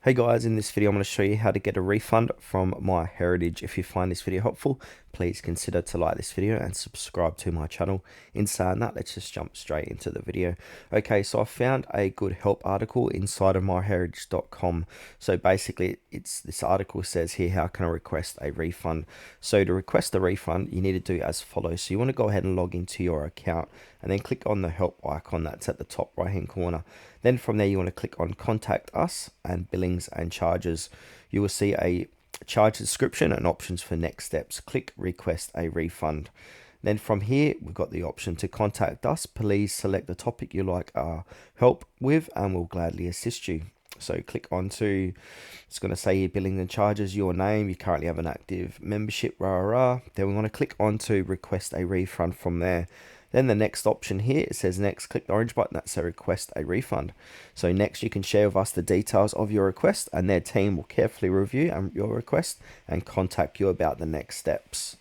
Hey guys, in this video I'm going to show you how to get a refund from MyHeritage. If you find this video helpful, please consider to like this video and subscribe to my channel. In saying that, let's just jump straight into the video. Okay, so I found a good help article inside of myheritage.com. So basically, this article says here, how can I request a refund? So to request a refund, you need to do as follows. So you want to go ahead and log into your account and then click on the help icon that's at the top right hand corner. Then from there, you want to click on contact us and billings and charges. You will see a charge description and options for next steps. Click request a refund. Then from here, we've got the option to contact us. Please select the topic you like our help with and we'll gladly assist you. So click onto, it's going to say here, billing and charges, your name, you currently have an active membership, Then we want to click onto request a refund from there. Then the next option here, it says next, click the orange button that says request a refund. So next you can share with us the details of your request and their team will carefully review your request and contact you about the next steps.